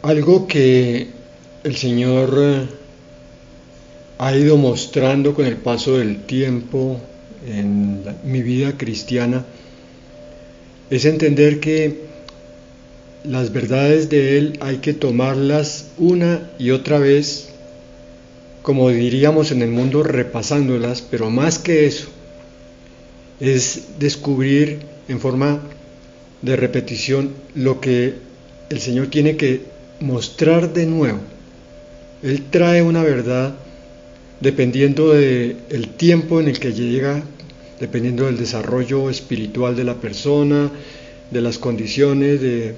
Algo que el Señor ha ido mostrando con el paso del tiempo en mi vida cristiana es entender que las verdades de Él hay que tomarlas una y otra vez, como diríamos en el mundo, repasándolas, pero más que eso, es descubrir en forma de repetición lo que el Señor tiene que mostrar de nuevo. Él trae una verdad dependiendo del tiempo en el que llega, dependiendo del desarrollo espiritual de la persona, de las condiciones, de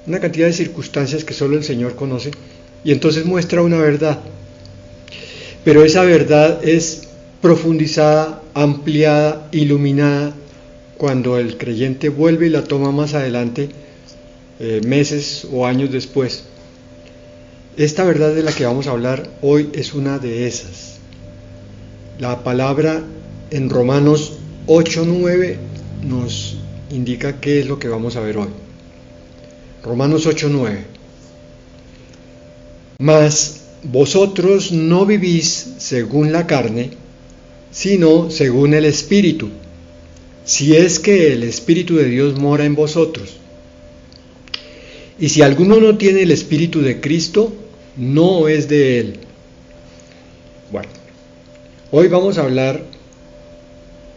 una cantidad de circunstancias que solo el Señor conoce, y entonces muestra una verdad. Pero esa verdad es profundizada, ampliada, iluminada, cuando el creyente vuelve y la toma más adelante, meses o años después. Esta verdad de la que vamos a hablar hoy es una de esas. La palabra en Romanos 8:9 nos indica qué es lo que vamos a ver hoy. Romanos 8:9. Mas vosotros no vivís según la carne, sino según el Espíritu, si es que el Espíritu de Dios mora en vosotros. Y si alguno no tiene el Espíritu de Cristo, no es de él. Bueno, hoy vamos a hablar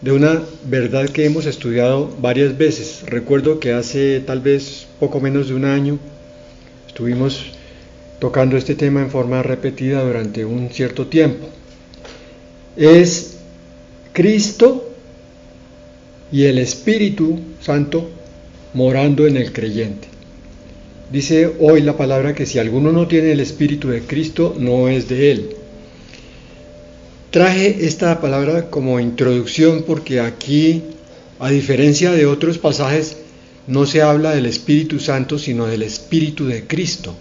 de una verdad que hemos estudiado varias veces. Recuerdo que hace tal vez poco menos de un año estuvimos tocando este tema en forma repetida durante un cierto tiempo. Es Cristo y el Espíritu Santo morando en el creyente. Dice hoy la palabra que si alguno no tiene el Espíritu de Cristo, no es de él. Traje esta palabra como introducción porque aquí, a diferencia de otros pasajes, no se habla del Espíritu Santo, sino del Espíritu de Cristo.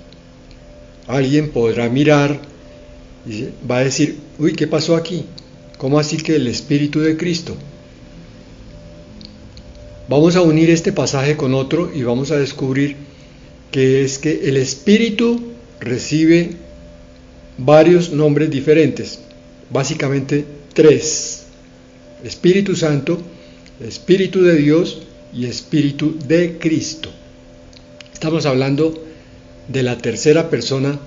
Alguien podrá mirar y va a decir, uy, ¿qué pasó aquí? ¿Cómo así que el Espíritu de Cristo? Vamos a unir este pasaje con otro y vamos a descubrir que es que el Espíritu recibe varios nombres diferentes, básicamente 3: Espíritu Santo, Espíritu de Dios y Espíritu de Cristo. Estamos hablando de la tercera persona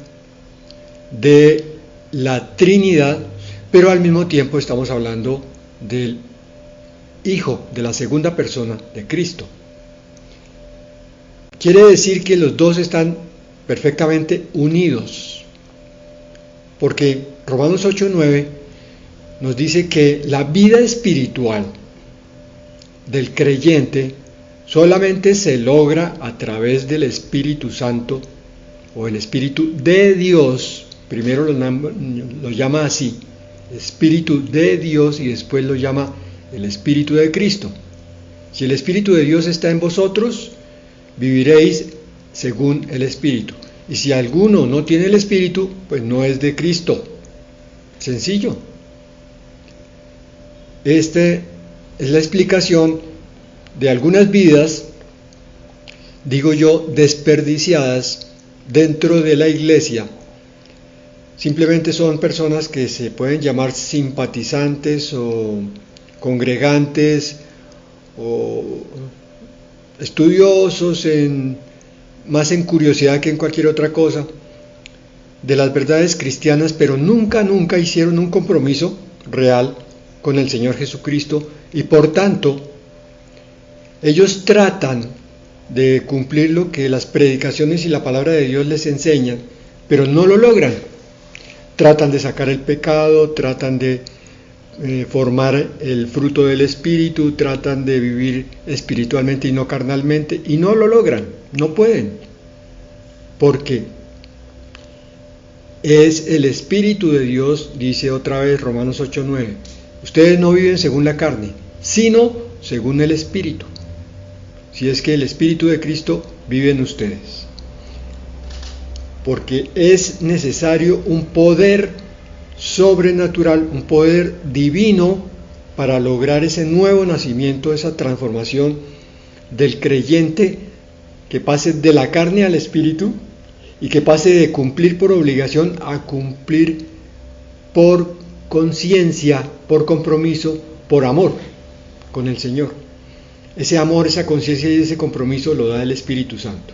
de la Trinidad, pero al mismo tiempo estamos hablando del Hijo, de la segunda persona de Cristo. Quiere decir que los dos están perfectamente unidos, porque Romanos 8:9 nos dice que la vida espiritual del creyente solamente se logra a través del Espíritu Santo o el Espíritu de Dios. Primero lo llama así, Espíritu de Dios, y después lo llama el Espíritu de Cristo. Si el Espíritu de Dios está en vosotros, viviréis según el Espíritu. Y si alguno no tiene el Espíritu, pues no es de Cristo. Sencillo. Esta es la explicación de algunas vidas, digo yo, desperdiciadas dentro de la iglesia. Simplemente son personas que se pueden llamar simpatizantes o congregantes o estudiosos más en curiosidad que en cualquier otra cosa de las verdades cristianas, pero nunca hicieron un compromiso real con el Señor Jesucristo, y por tanto ellos tratan de cumplir lo que las predicaciones y la palabra de Dios les enseñan, pero no lo logran. Tratan de sacar el pecado, tratan de formar el fruto del Espíritu, tratan de vivir espiritualmente y no carnalmente, y no lo logran, no pueden, porque es el Espíritu de Dios, dice otra vez Romanos 8:9, ustedes no viven según la carne, sino según el Espíritu, si es que el Espíritu de Cristo vive en ustedes, porque es necesario un poder sobrenatural, un poder divino para lograr ese nuevo nacimiento, esa transformación del creyente, que pase de la carne al espíritu y que pase de cumplir por obligación a cumplir por conciencia, por compromiso, por amor con el Señor. Ese amor, esa conciencia y ese compromiso lo da el Espíritu Santo.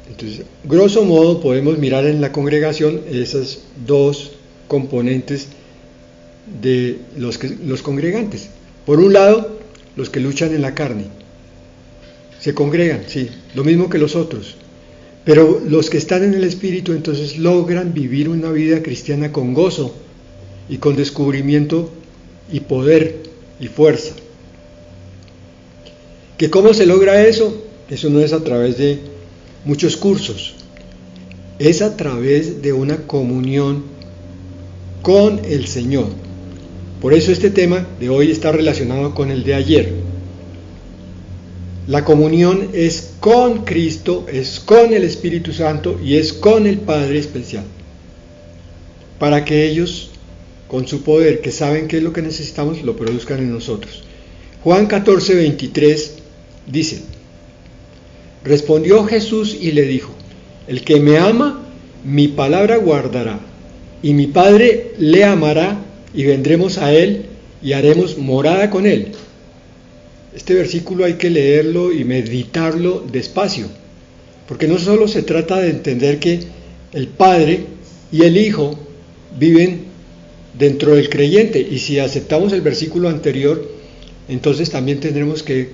Entonces, grosso modo, podemos mirar en la congregación esas dos componentes de los congregantes. Por un lado, los que luchan en la carne, se congregan, sí, lo mismo que los otros, pero los que están en el Espíritu entonces logran vivir una vida cristiana con gozo y con descubrimiento y poder y fuerza. ¿Que cómo se logra eso? Eso no es a través de muchos cursos, es a través de una comunión con el Señor. Por eso este tema de hoy está relacionado con el de ayer. La comunión es con Cristo, es con el Espíritu Santo y es con el Padre especial, para que ellos, con su poder, que saben qué es lo que necesitamos, lo produzcan en nosotros. Juan 14:23 dice: respondió Jesús y le dijo: el que me ama, mi palabra guardará, y mi Padre le amará, y vendremos a él y haremos morada con él. Este versículo hay que leerlo y meditarlo despacio, porque no solo se trata de entender que el Padre y el Hijo viven dentro del creyente, y si aceptamos el versículo anterior, entonces también tendremos que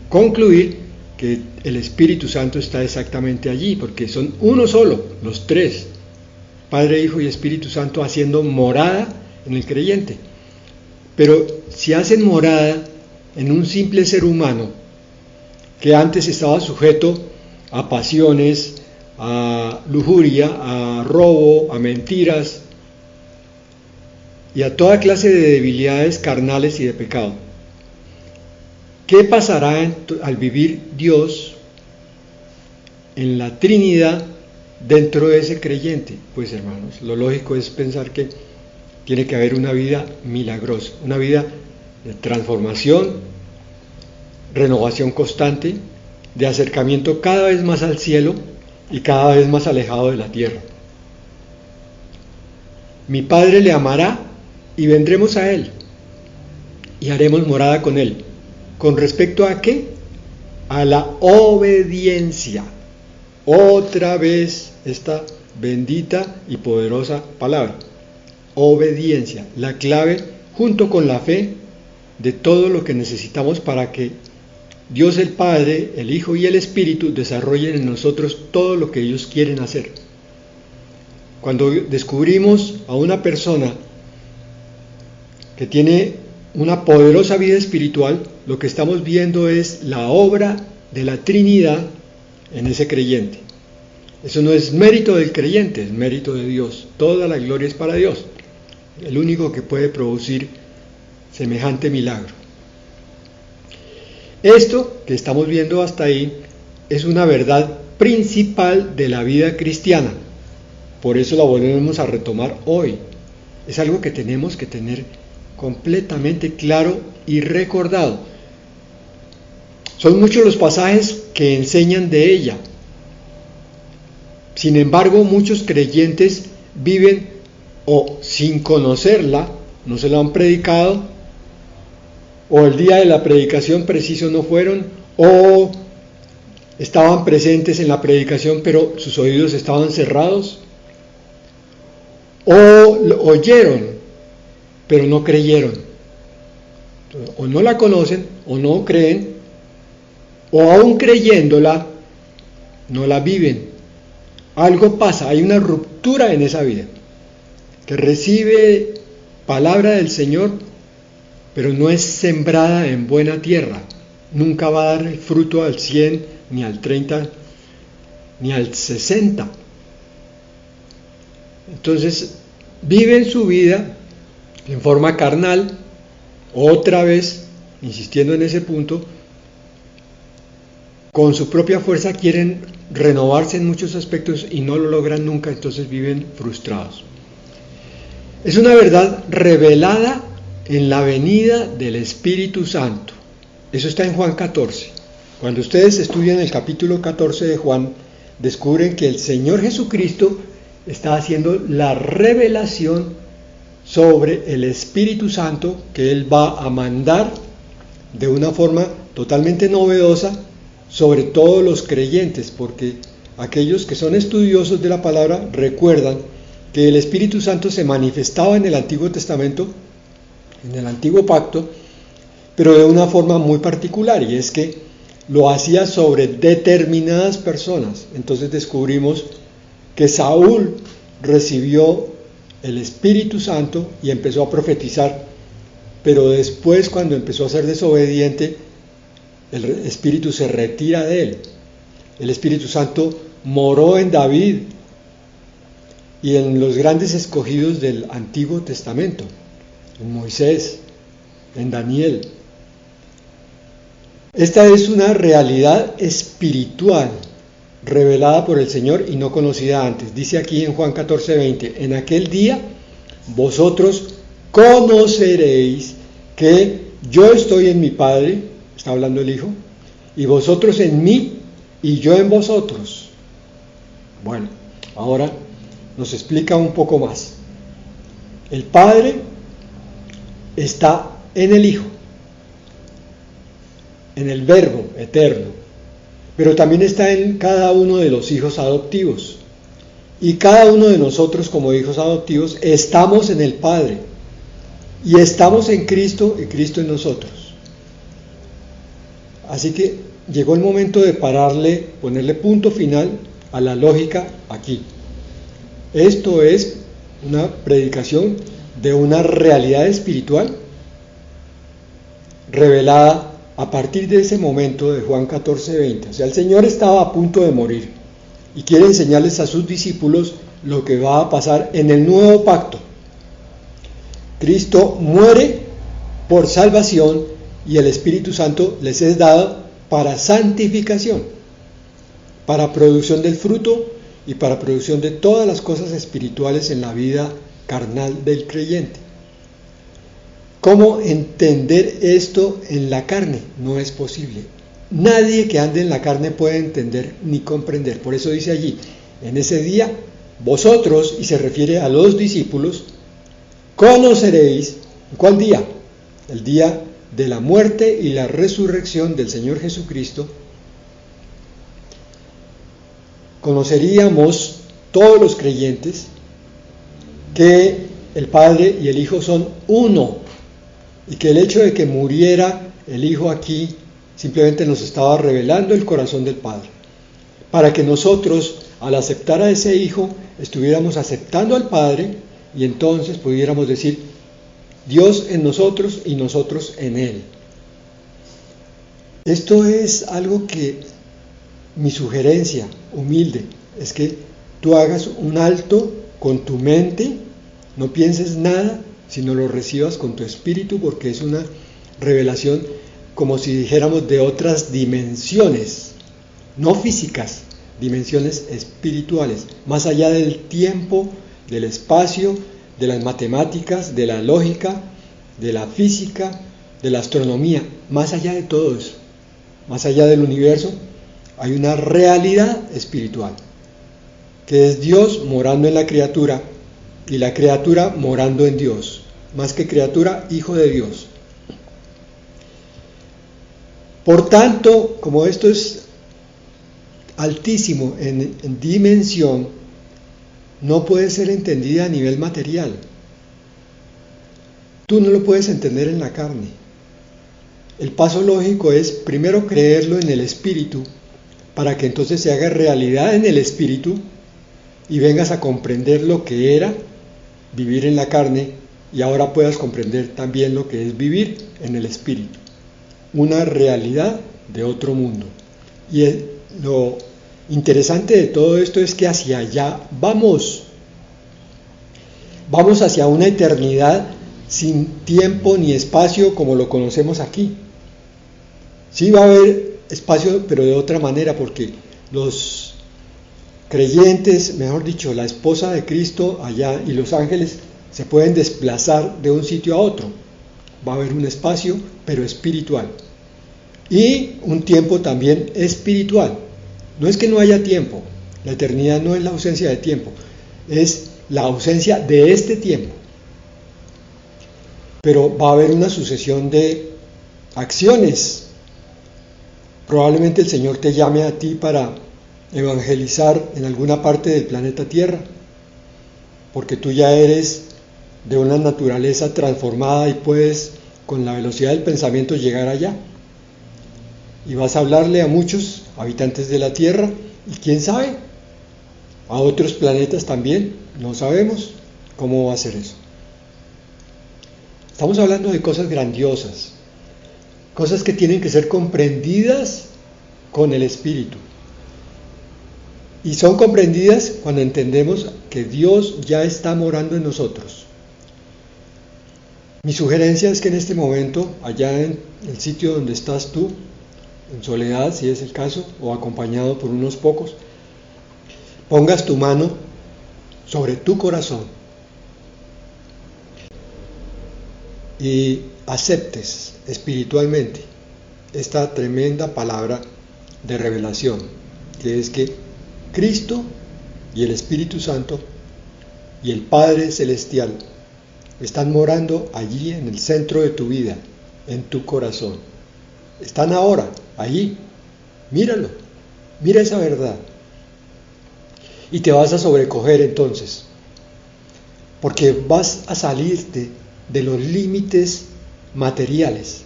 concluir que el Espíritu Santo está exactamente allí, porque son uno solo, los tres, Padre, Hijo y Espíritu Santo, haciendo morada en el creyente. Pero si hacen morada en un simple ser humano que antes estaba sujeto a pasiones, a lujuria, a robo, a mentiras y a toda clase de debilidades carnales y de pecado, ¿qué pasará al vivir Dios en la Trinidad dentro de ese creyente? Pues, hermanos, lo lógico es pensar que tiene que haber una vida milagrosa, una vida de transformación, renovación constante, de acercamiento cada vez más al cielo y cada vez más alejado de la tierra. Mi Padre le amará y vendremos a él y haremos morada con él. ¿Con respecto a qué? A la obediencia. Otra vez esta bendita y poderosa palabra. Obediencia, la clave junto con la fe de todo lo que necesitamos para que Dios el Padre, el Hijo y el Espíritu desarrollen en nosotros todo lo que ellos quieren hacer. Cuando descubrimos a una persona que tiene una poderosa vida espiritual, lo que estamos viendo es la obra de la Trinidad en ese creyente. Eso no es mérito del creyente, es mérito de Dios. Toda la gloria es para Dios, el único que puede producir semejante milagro. Esto que estamos viendo hasta ahí es una verdad principal de la vida cristiana. Por eso la volvemos a retomar hoy. Es algo que tenemos que tener completamente claro y recordado. Son muchos los pasajes que enseñan de ella. Sin embargo, muchos creyentes viven o sin conocerla, no se la han predicado, o el día de la predicación preciso no fueron, o estaban presentes en la predicación pero sus oídos estaban cerrados, o oyeron pero no creyeron. O no la conocen o no creen, o aún creyéndola no la viven. Algo pasa, hay una ruptura en esa vida, que recibe palabra del Señor, pero no es sembrada en buena tierra. Nunca va a dar el fruto al 100, ni al 30, ni al 60. Entonces, viven su vida en forma carnal, otra vez, insistiendo en ese punto, con su propia fuerza quieren renovarse en muchos aspectos y no lo logran nunca, entonces viven frustrados. Es una verdad revelada en la venida del Espíritu Santo. Eso está en Juan 14. Cuando ustedes estudian el capítulo 14 de Juan, descubren que el Señor Jesucristo está haciendo la revelación sobre el Espíritu Santo que Él va a mandar de una forma totalmente novedosa sobre todos los creyentes, porque aquellos que son estudiosos de la palabra recuerdan que el Espíritu Santo se manifestaba en el Antiguo Testamento, en el Antiguo Pacto, pero de una forma muy particular, y es que lo hacía sobre determinadas personas. Entonces descubrimos que Saúl recibió el Espíritu Santo y empezó a profetizar, pero después, cuando empezó a ser desobediente, el Espíritu se retira de él. El Espíritu Santo moró en David y en los grandes escogidos del Antiguo Testamento, en Moisés, en Daniel. Esta es una realidad espiritual revelada por el Señor y no conocida antes. Dice aquí en Juan 14:20, en aquel día vosotros conoceréis que yo estoy en mi Padre, está hablando el Hijo, y vosotros en mí y yo en vosotros. Bueno, ahora nos explica un poco más. El Padre está en el Hijo, en el Verbo eterno, pero también está en cada uno de los hijos adoptivos. Y cada uno de nosotros como hijos adoptivos estamos en el Padre, y estamos en Cristo y Cristo en nosotros. Así que llegó el momento de ponerle punto final a la lógica aquí. Esto es una predicación de una realidad espiritual revelada a partir de ese momento de Juan 14:20. O sea, el Señor estaba a punto de morir y quiere enseñarles a sus discípulos lo que va a pasar en el nuevo pacto. Cristo muere por salvación y el Espíritu Santo les es dado para santificación, para producción del fruto y para producción de todas las cosas espirituales en la vida carnal del creyente. ¿Cómo entender esto en la carne? No es posible. Nadie que ande en la carne puede entender ni comprender. Por eso dice allí, en ese día, vosotros, y se refiere a los discípulos, conoceréis. ¿Cuál día? El día de la muerte y la resurrección del Señor Jesucristo. Conoceríamos todos los creyentes que el Padre y el Hijo son uno, y que el hecho de que muriera el Hijo aquí simplemente nos estaba revelando el corazón del Padre, para que nosotros, al aceptar a ese Hijo, estuviéramos aceptando al Padre, y entonces pudiéramos decir, Dios en nosotros y nosotros en Él. Esto es algo que mi sugerencia humilde es que tú hagas un alto con tu mente, no pienses nada, sino lo recibas con tu espíritu, porque es una revelación como si dijéramos de otras dimensiones, no físicas, dimensiones espirituales, más allá del tiempo, del espacio, de las matemáticas, de la lógica, de la física, de la astronomía, más allá de todo eso, más allá del universo, hay una realidad espiritual, que es Dios morando en la criatura y la criatura morando en Dios, más que criatura, hijo de Dios. Por tanto, como esto es altísimo en dimensión, no puede ser entendida a nivel material. Tú no lo puedes entender en la carne. El paso lógico es primero creerlo en el espíritu, para que entonces se haga realidad en el espíritu y vengas a comprender lo que era vivir en la carne, y ahora puedas comprender también lo que es vivir en el espíritu. Una realidad de otro mundo. Y lo interesante de todo esto es que hacia allá vamos. Vamos hacia una eternidad sin tiempo ni espacio como lo conocemos aquí. Sí va a haber espacio, pero de otra manera, porque los creyentes, mejor dicho, la esposa de Cristo allá y los ángeles se pueden desplazar de un sitio a otro. Va a haber un espacio, pero espiritual. y un tiempo también espiritual. No es que no haya tiempo, la eternidad no es la ausencia de tiempo, es la ausencia de este tiempo. Pero va a haber una sucesión de acciones. Probablemente el Señor te llame a ti para evangelizar en alguna parte del planeta Tierra, porque tú ya eres de una naturaleza transformada y puedes con la velocidad del pensamiento llegar allá. Y vas a hablarle a muchos habitantes de la Tierra, y quién sabe, a otros planetas también, no sabemos cómo va a ser eso. Estamos hablando de cosas grandiosas, cosas que tienen que ser comprendidas con el Espíritu. Y son comprendidas cuando entendemos que Dios ya está morando en nosotros. Mi sugerencia es que en este momento, allá en el sitio donde estás tú, en soledad si es el caso, o acompañado por unos pocos, pongas tu mano sobre tu corazón y aceptes espiritualmente esta tremenda palabra de revelación, que es que Cristo y el Espíritu Santo y el Padre Celestial están morando allí en el centro de tu vida, en tu corazón. Están ahora, allí. Míralo, mira esa verdad. Y te vas a sobrecoger entonces, porque vas a salirte de los límites materiales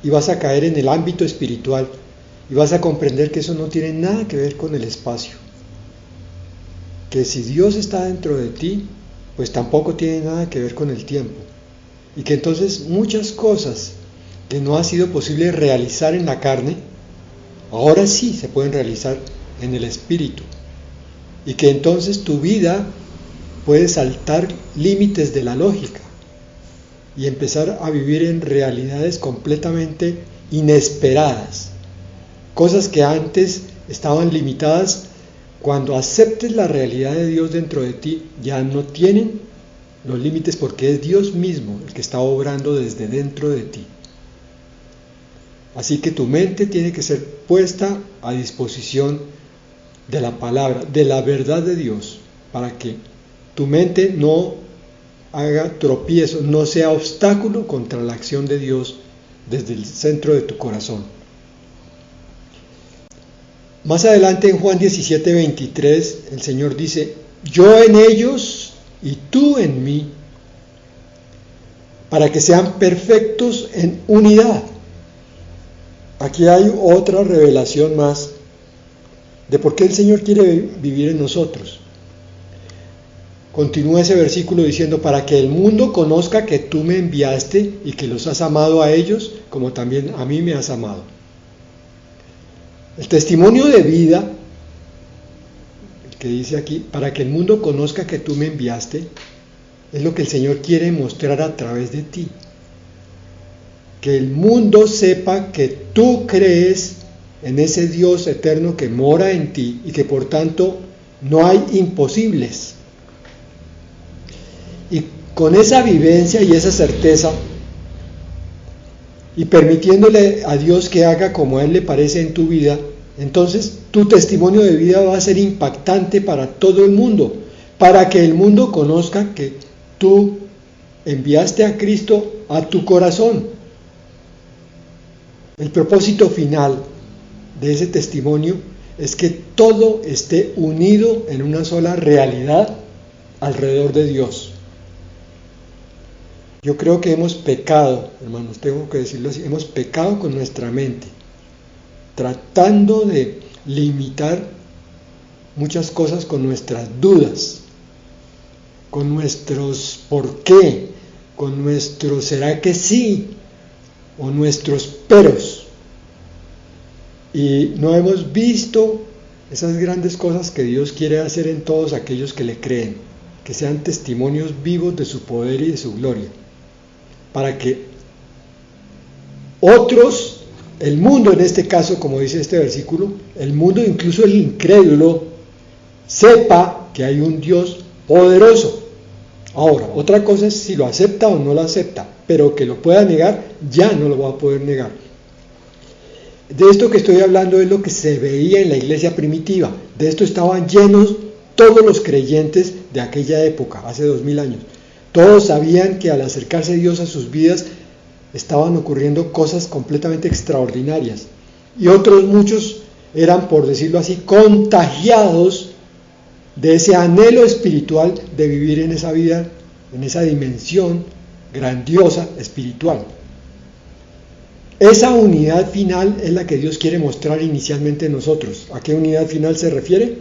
y vas a caer en el ámbito espiritual y vas a comprender que eso no tiene nada que ver con el espacio. Que si Dios está dentro de ti, pues tampoco tiene nada que ver con el tiempo. Y que entonces muchas cosas que no ha sido posible realizar en la carne, ahora sí se pueden realizar en el espíritu. Y que entonces tu vida puede saltar límites de la lógica y empezar a vivir en realidades completamente inesperadas. Cosas que antes estaban limitadas, cuando aceptes la realidad de Dios dentro de ti, ya no tienen los límites, porque es Dios mismo el que está obrando desde dentro de ti. Así que tu mente tiene que ser puesta a disposición de la palabra, de la verdad de Dios, para que tu mente no haga tropiezo, no sea obstáculo contra la acción de Dios desde el centro de tu corazón. Más adelante en Juan 17:23 el Señor dice: yo en ellos y tú en mí, para que sean perfectos en unidad. Aquí hay otra revelación más de por qué el Señor quiere vivir en nosotros. Continúa ese versículo diciendo: para que el mundo conozca que tú me enviaste y que los has amado a ellos como también a mí me has amado. El testimonio de vida, que dice aquí, para que el mundo conozca que tú me enviaste, es lo que el Señor quiere mostrar a través de ti. Que el mundo sepa que tú crees en ese Dios eterno que mora en ti y que por tanto no hay imposibles. Y con esa vivencia y esa certeza, y permitiéndole a Dios que haga como a Él le parece en tu vida, entonces tu testimonio de vida va a ser impactante para todo el mundo, para que el mundo conozca que tú enviaste a Cristo a tu corazón. El propósito final de ese testimonio es que todo esté unido en una sola realidad alrededor de Dios. Yo creo que hemos pecado, hermanos, tengo que decirlo así, hemos pecado con nuestra mente, tratando de limitar muchas cosas con nuestras dudas, con nuestros por qué, con nuestros será que sí, o nuestros peros. Y no hemos visto esas grandes cosas que Dios quiere hacer en todos aquellos que le creen, que sean testimonios vivos de su poder y de su gloria, para que otros, el mundo en este caso, como dice este versículo, el mundo, incluso el incrédulo, sepa que hay un Dios poderoso. Ahora, otra cosa es si lo acepta o no lo acepta, pero que lo pueda negar, ya no lo va a poder negar. de esto que estoy hablando es lo que se veía en la iglesia primitiva. De esto estaban llenos todos los creyentes de aquella época, hace 2000 años. Todos sabían que al acercarse Dios a sus vidas estaban ocurriendo cosas completamente extraordinarias. Y otros muchos eran, por decirlo así, contagiados de ese anhelo espiritual de vivir en esa vida, en esa dimensión grandiosa espiritual. Esa unidad final es la que Dios quiere mostrar inicialmente en nosotros. ¿A qué unidad final se refiere?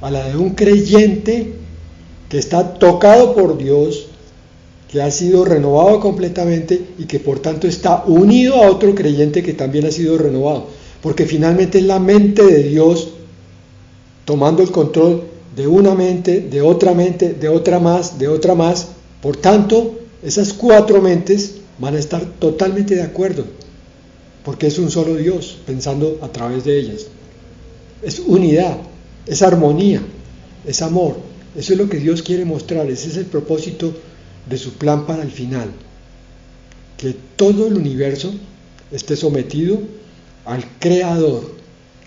A la de un creyente que está tocado por Dios, que ha sido renovado completamente y que por tanto está unido a otro creyente que también ha sido renovado. Porque finalmente es la mente de Dios tomando el control de una mente, de otra más, de otra más. Por tanto, esas 4 mentes van a estar totalmente de acuerdo, porque es un solo Dios pensando a través de ellas. Es unidad, es armonía, es amor. Eso es lo que Dios quiere mostrar, ese es el propósito de su plan para el final. Que todo el universo esté sometido al Creador,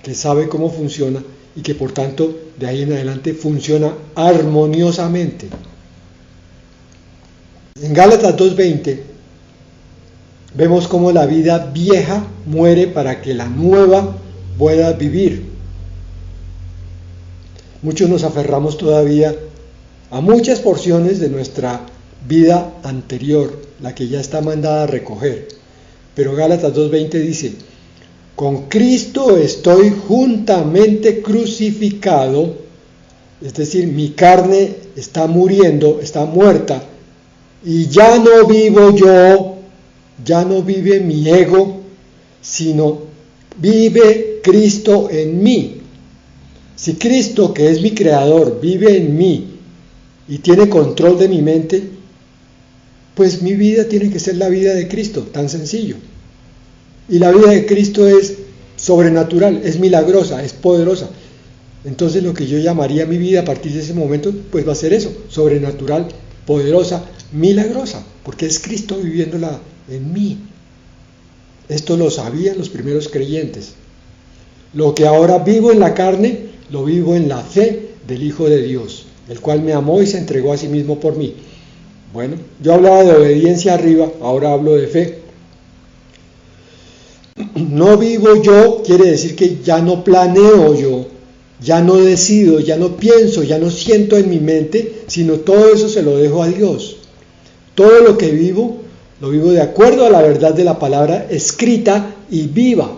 que sabe cómo funciona y que por tanto de ahí en adelante funciona armoniosamente. En Gálatas 2:20 vemos cómo la vida vieja muere para que la nueva pueda vivir. Muchos nos aferramos todavía a muchas porciones de nuestra vida anterior, la que ya está mandada a recoger. Pero Gálatas 2:20 dice: con Cristo estoy juntamente crucificado, es decir, mi carne está muriendo, está muerta, y ya no vivo yo, ya no vive mi ego, sino vive Cristo en mí. Si Cristo, que es mi creador, vive en mí y tiene control de mi mente, pues mi vida tiene que ser la vida de Cristo, tan sencillo. Y la vida de Cristo es sobrenatural, es milagrosa, es poderosa. Entonces lo que yo llamaría mi vida a partir de ese momento, pues va a ser eso, sobrenatural, poderosa, milagrosa, porque es Cristo viviéndola en mí. Esto lo sabían los primeros creyentes. Lo que ahora vivo en la carne, lo vivo en la fe del Hijo de Dios, el cual me amó y se entregó a sí mismo por mí. Bueno, yo hablaba de obediencia arriba, ahora hablo de fe. No vivo yo, quiere decir que ya no planeo yo, ya no decido, ya no pienso, ya no siento en mi mente, sino todo eso se lo dejo a Dios. Todo lo que vivo, lo vivo de acuerdo a la verdad de la palabra escrita y viva.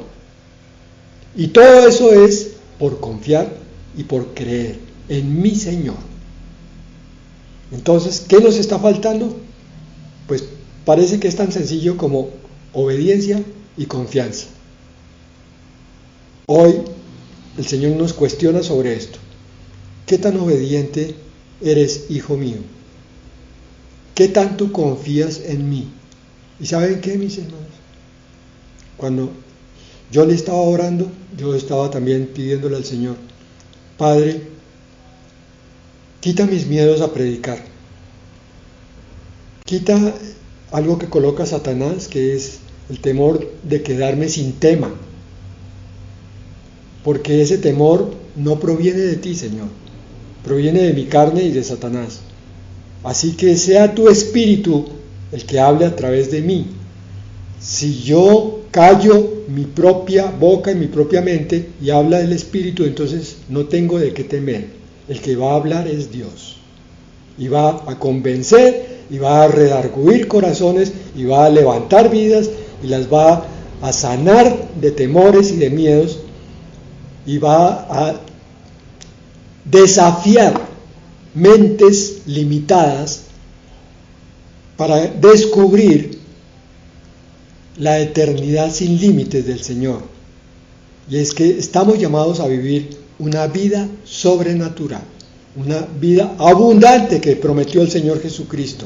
Y todo eso es por confiar y por creer en mi Señor. Entonces, ¿qué nos está faltando? Pues parece que es tan sencillo como obediencia y confianza. Hoy el Señor nos cuestiona sobre esto. ¿Qué tan obediente eres, hijo mío? ¿Qué tanto confías en mí? ¿Y saben qué, mis hermanos? Cuando yo le estaba orando, yo estaba también pidiéndole al Señor: Padre, quita mis miedos a predicar. Quita algo que coloca Satanás, que es el temor de quedarme sin tema. Porque ese temor no proviene de ti, Señor. Proviene de mi carne y de Satanás. Así que sea tu espíritu el que hable a través de mí. Si yo callo mi propia boca y mi propia mente y habla el espíritu, entonces no tengo de qué temer. El que va a hablar es Dios. Y va a convencer, y va a redarguir corazones, y va a levantar vidas, y las va a sanar de temores y de miedos, y va a desafiar mentes limitadas para descubrir la eternidad sin límites del Señor. Y es que estamos llamados a vivir una vida sobrenatural, una vida abundante que prometió el Señor Jesucristo.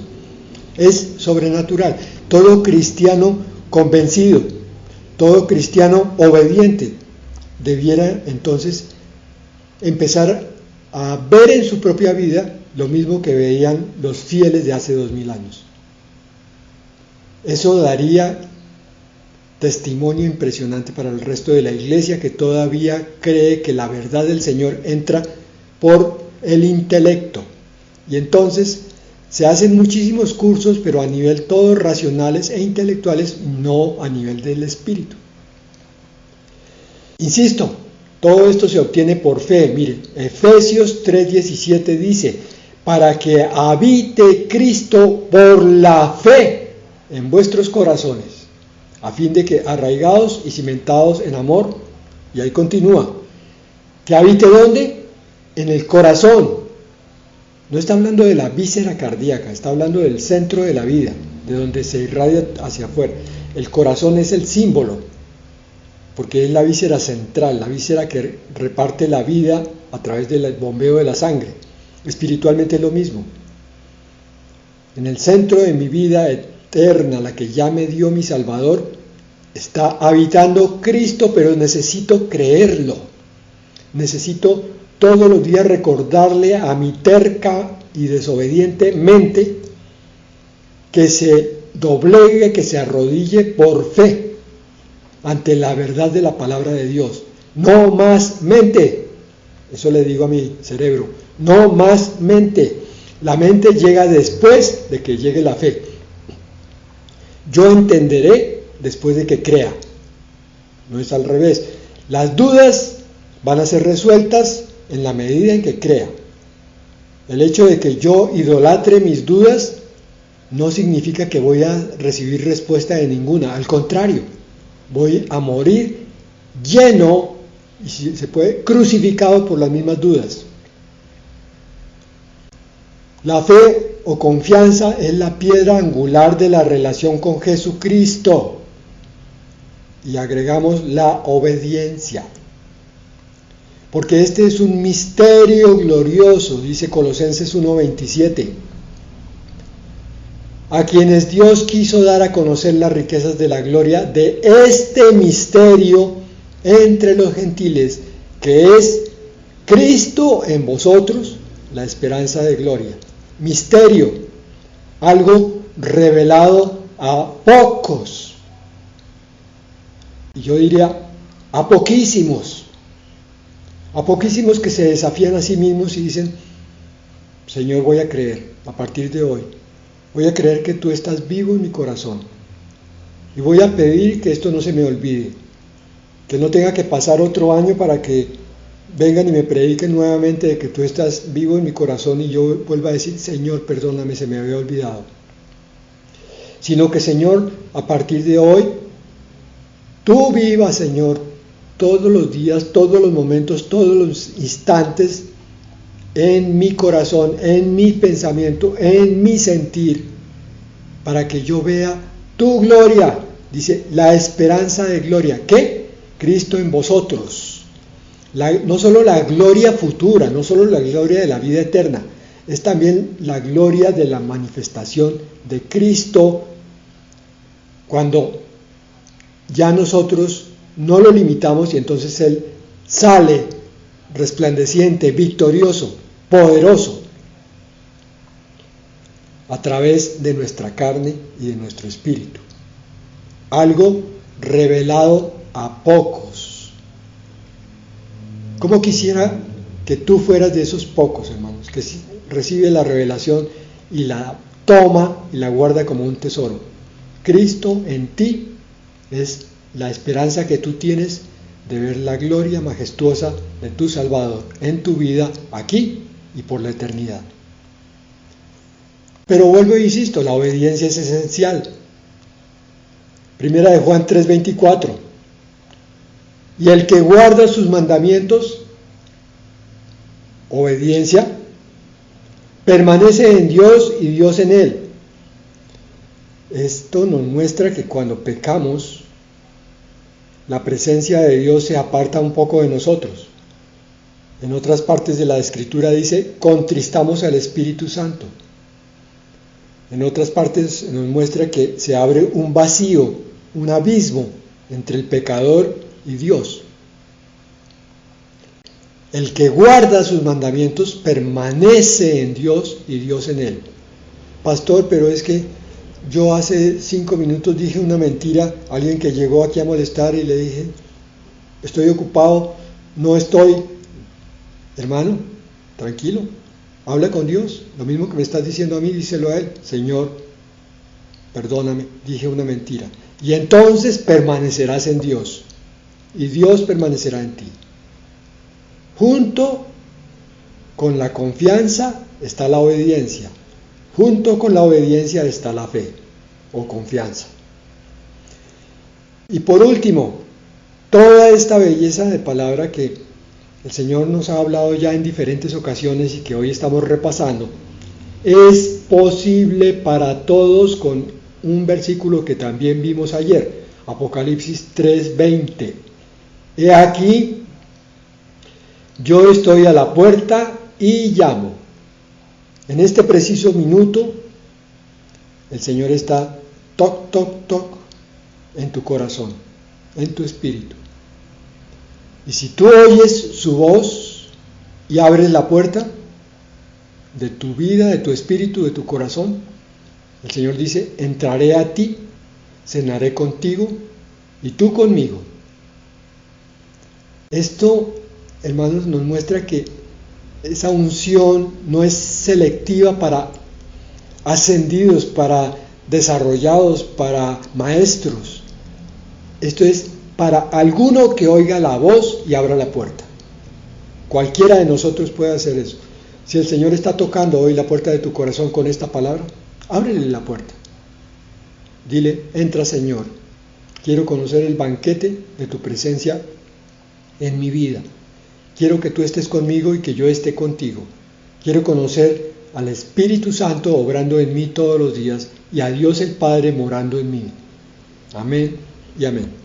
Es sobrenatural. Todo cristiano convencido, todo cristiano obediente, debiera entonces empezar a ver en su propia vida lo mismo que veían los fieles de hace 2000 años. Eso daría testimonio impresionante para el resto de la iglesia que todavía cree que la verdad del Señor entra por el intelecto. Y entonces se hacen muchísimos cursos, pero a nivel todos racionales e intelectuales, no a nivel del espíritu. Insisto, todo esto se obtiene por fe. Mire, Efesios 3:17 dice, para que habite Cristo por la fe en vuestros corazones, a fin de que arraigados y cimentados en amor, y ahí continúa, que habite ¿dónde? En el corazón. No está hablando de la víscera cardíaca, está hablando del centro de la vida, de donde se irradia hacia afuera. El corazón es el símbolo, porque es la víscera central, la víscera que reparte la vida a través del bombeo de la sangre. Espiritualmente es lo mismo. En el centro de mi vida eterna, la que ya me dio mi Salvador, está habitando Cristo, pero necesito creerlo. Necesito todos los días recordarle a mi terca y desobediente mente que se doblegue, que se arrodille por fe ante la verdad de la palabra de Dios. No más mente. Eso le digo a mi cerebro. No más mente. La mente llega después de que llegue la fe. Yo entenderé después de que crea. No es al revés. Las dudas van a ser resueltas en la medida en que crea. El hecho de que yo idolatre mis dudas no significa que voy a recibir respuesta de ninguna. Al contrario, voy a morir lleno, y si se puede, crucificado por las mismas dudas. La fe o confianza es la piedra angular de la relación con Jesucristo. Y agregamos la obediencia. Porque este es un misterio glorioso, dice Colosenses 1:27, a quienes Dios quiso dar a conocer las riquezas de la gloria de este misterio entre los gentiles, que es Cristo en vosotros, la esperanza de gloria. Misterio, algo revelado a pocos, y yo diría a poquísimos que se desafían a sí mismos y dicen, Señor, voy a creer a partir de hoy, voy a creer que tú estás vivo en mi corazón, y voy a pedir que esto no se me olvide, que no tenga que pasar otro año para que vengan y me prediquen nuevamente de que tú estás vivo en mi corazón y yo vuelva a decir, Señor, perdóname, se me había olvidado. Sino que, Señor, a partir de hoy, tú vivas, Señor, todos los días, todos los momentos, todos los instantes, en mi corazón, en mi pensamiento, en mi sentir, para que yo vea tu gloria. Dice, la esperanza de gloria. ¿Qué? Cristo en vosotros. No solo la gloria futura, no solo la gloria de la vida eterna, es también la gloria de la manifestación de Cristo, cuando ya nosotros no lo limitamos y entonces Él sale resplandeciente, victorioso, poderoso, a través de nuestra carne y de nuestro espíritu. Algo revelado a pocos. ¿Cómo quisiera que tú fueras de esos pocos, hermanos, que recibe la revelación y la toma y la guarda como un tesoro? Cristo en ti es la esperanza que tú tienes de ver la gloria majestuosa de tu Salvador en tu vida aquí y por la eternidad. Pero vuelvo e insisto, la obediencia es esencial. Primera de Juan 3:24. Y el que guarda sus mandamientos, obediencia, permanece en Dios y Dios en él. Esto nos muestra que cuando pecamos, la presencia de Dios se aparta un poco de nosotros. En otras partes de la Escritura dice, contristamos al Espíritu Santo. En otras partes nos muestra que se abre un vacío, un abismo entre el pecador y Dios. El que guarda sus mandamientos permanece en Dios y Dios en él. Pastor, pero es que Yo hace 5 minutos dije una mentira a alguien que llegó aquí a molestar y le dije, estoy ocupado, no estoy. Hermano, tranquilo, habla con Dios. Lo mismo que me estás diciendo a mí, díselo a Él. Señor, perdóname, dije una mentira. Y entonces permanecerás en Dios. Y Dios permanecerá en ti. Junto con la confianza está la obediencia. Junto con la obediencia está la fe o confianza. Y por último, toda esta belleza de palabra que el Señor nos ha hablado ya en diferentes ocasiones y que hoy estamos repasando, es posible para todos con un versículo que también vimos ayer, Apocalipsis 3:20. He aquí, yo estoy a la puerta y llamo. En este preciso minuto, el Señor está toc, toc, toc en tu corazón, en tu espíritu. Y si tú oyes su voz y abres la puerta de tu vida, de tu espíritu, de tu corazón, el Señor dice, entraré a ti, cenaré contigo y tú conmigo. Esto, hermanos, nos muestra que esa unción no es selectiva para ascendidos, para desarrollados, para maestros. Esto es para alguno que oiga la voz y abra la puerta. Cualquiera de nosotros puede hacer eso. Si el Señor está tocando hoy la puerta de tu corazón con esta palabra, ábrele la puerta. Dile, entra Señor, quiero conocer el banquete de tu presencia en mi vida. Quiero que tú estés conmigo y que yo esté contigo. Quiero conocer al Espíritu Santo obrando en mí todos los días y a Dios el Padre morando en mí. Amén y amén.